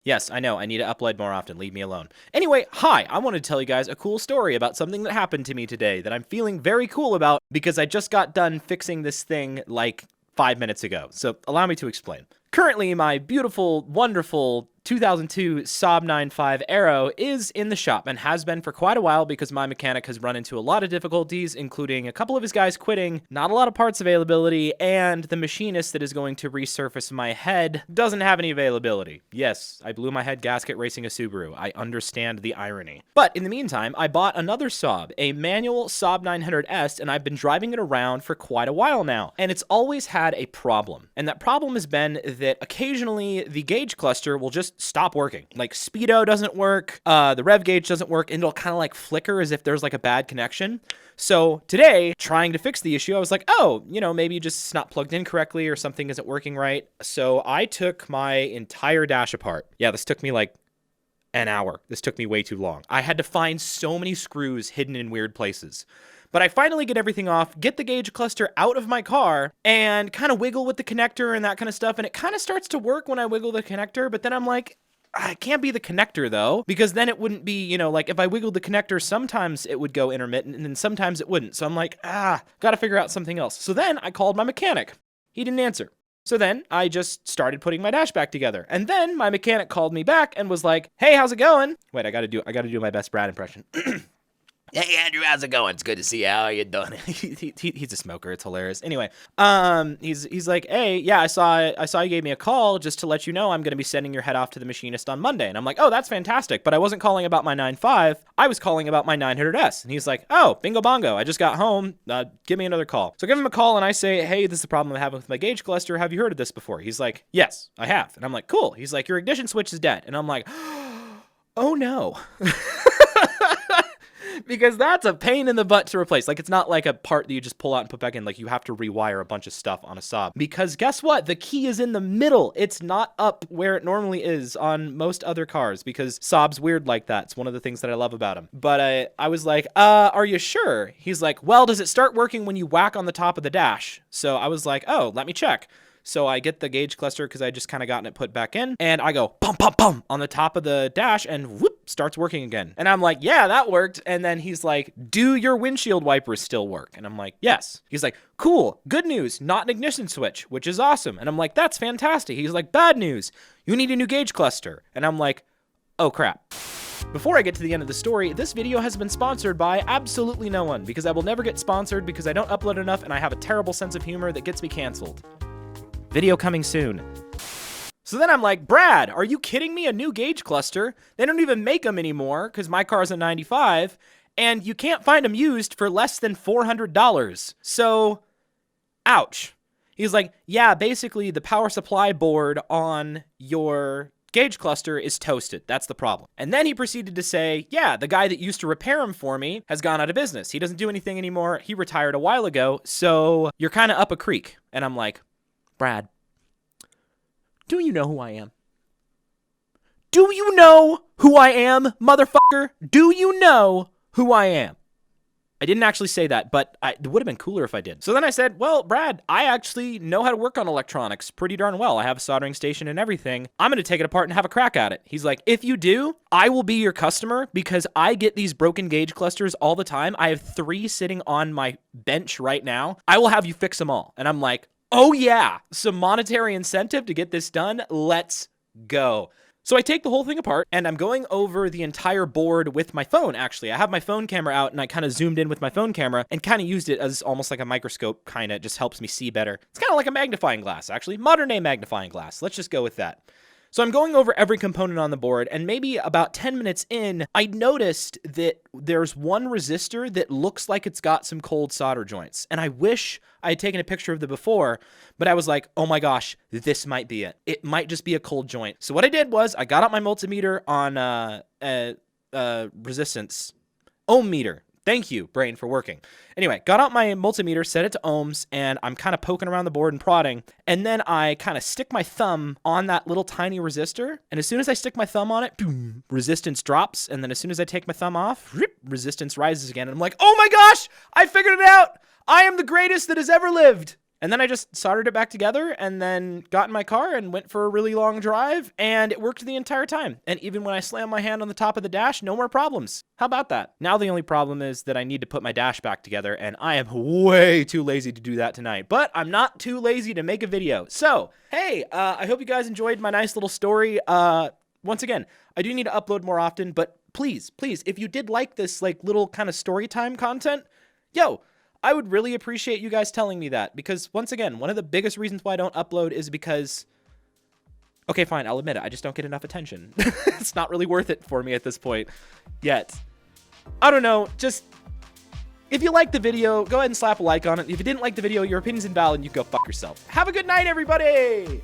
Yes, I know. I need to upload more often. Leave me alone. Anyway, hi. I want to tell you guys a cool story about something that happened to me today that I'm feeling very cool about because I just got done fixing this thing like 5 minutes ago. So allow me to explain. Currently, my beautiful, wonderful 2002 Saab 9.5 Aero is in the shop and has been for quite a while because my mechanic has run into a lot of difficulties, including a couple of his guys quitting, not a lot of parts availability, and the machinist that is going to resurface my head doesn't have any availability. Yes, I blew my head gasket racing a Subaru. I understand the irony. But in the meantime, I bought another Saab, a manual Saab 900S, and I've been driving it around for quite a while now. And it's always had a problem. And that problem has been that occasionally the gauge cluster will just stop working. Like speedo doesn't work, the rev gauge doesn't work, and it'll kind of like flicker as if there's like a bad connection. So today, trying to fix the issue, I was like, oh, maybe just it's not plugged in correctly or something isn't working right. So I took my entire dash apart. Yeah, this took me like an hour. This took me way too long. I had to find so many screws hidden in weird places. But I finally get everything off, get the gauge cluster out of my car, and kind of wiggle with the connector and that kind of stuff. And it kind of starts to work when I wiggle the connector, but then I'm like, it can't be the connector though, because then it wouldn't be, like if I wiggled the connector, sometimes it would go intermittent and then sometimes it wouldn't. So I'm like, gotta figure out something else. So then I called my mechanic. He didn't answer. So then I just started putting my dash back together. And then my mechanic called me back and was like, hey, how's it going? Wait, I gotta do my best Brad impression. Hey, Andrew, how's it going? It's good to see you. How you doing? He's a smoker. It's hilarious. Anyway, he's like, hey, yeah, I saw you gave me a call just to let you know I'm going to be sending your head off to the machinist on Monday. And I'm like, oh, that's fantastic. But I wasn't calling about my 9.5. I was calling about my 900S. And he's like, oh, bingo bongo. I just got home. Give me another call. So I give him a call and I say, hey, this is the problem I'm having with my gauge cluster. Have you heard of this before? He's like, yes, I have. And I'm like, cool. He's like, your ignition switch is dead. And I'm like, oh no. Because that's a pain in the butt to replace. Like, it's not like a part that you just pull out and put back in. Like, you have to rewire a bunch of stuff on a Saab. Because guess what? The key is in the middle. It's not up where it normally is on most other cars. Because Saab's weird like that. It's one of the things that I love about him. But I was like, are you sure? He's like, well, does it start working when you whack on the top of the dash? So I was like, oh, let me check. So I get the gauge cluster because I just kind of gotten it put back in. And I go, pum, pum, pum, on the top of the dash and whoop, starts working again. And I'm like, yeah, that worked. And then he's like, do your windshield wipers still work? And I'm like, yes. He's like, cool, good news, not an ignition switch, which is awesome. And I'm like, that's fantastic. He's like, bad news, you need a new gauge cluster. And I'm like, oh crap. Before I get to the end of the story, this video has been sponsored by absolutely no one because I will never get sponsored because I don't upload enough and I have a terrible sense of humor that gets me canceled. Video coming soon. So then I'm like, Brad, are you kidding me? A new gauge cluster? They don't even make them anymore because my car's a 95 and you can't find them used for less than $400. So, ouch. He's like, yeah, basically the power supply board on your gauge cluster is toasted. That's the problem. And then he proceeded to say, yeah, the guy that used to repair them for me has gone out of business. He doesn't do anything anymore. He retired a while ago. So you're kind of up a creek. And I'm like, Brad, do you know who I am? Do you know who I am, motherfucker? Do you know who I am? I didn't actually say that, but it would have been cooler if I did. So then I said, well, Brad, I actually know how to work on electronics pretty darn well. I have a soldering station and everything. I'm going to take it apart and have a crack at it. He's like, if you do, I will be your customer because I get these broken gauge clusters all the time. I have 3 sitting on my bench right now. I will have you fix them all. And I'm like, oh yeah, some monetary incentive to get this done. Let's go. So I take the whole thing apart and I'm going over the entire board with my phone, actually. I have my phone camera out and I kind of zoomed in with my phone camera and kind of used it as almost like a microscope, kind of just helps me see better. It's kind of like a magnifying glass, actually. Modern day magnifying glass. Let's just go with that. So I'm going over every component on the board, and maybe about 10 minutes in, I noticed that there's one resistor that looks like it's got some cold solder joints. And I wish I had taken a picture of the before, but I was like, oh my gosh, this might be it. It might just be a cold joint. So what I did was I got out my multimeter on resistance, ohm meter. Thank you, brain, for working. Anyway, got out my multimeter, set it to ohms, and I'm kind of poking around the board and prodding. And then I kind of stick my thumb on that little tiny resistor. And as soon as I stick my thumb on it, boom, resistance drops. And then as soon as I take my thumb off, resistance rises again. And I'm like, oh my gosh, I figured it out. I am the greatest that has ever lived. And then I just soldered it back together and then got in my car and went for a really long drive, and it worked the entire time. And even when I slammed my hand on the top of the dash, no more problems. How about that? Now the only problem is that I need to put my dash back together, and I am way too lazy to do that tonight. But I'm not too lazy to make a video. So, hey, I hope you guys enjoyed my nice little story. Once again, I do need to upload more often, but please, if you did like this like little kind of story time content, yo, I would really appreciate you guys telling me that, because once again, one of the biggest reasons why I don't upload is because, okay, fine, I'll admit it, I just don't get enough attention. It's not really worth it for me at this point yet. I don't know, just, if you liked the video, go ahead and slap a like on it. If you didn't like the video, your opinion's invalid and you go fuck yourself. Have a good night, everybody!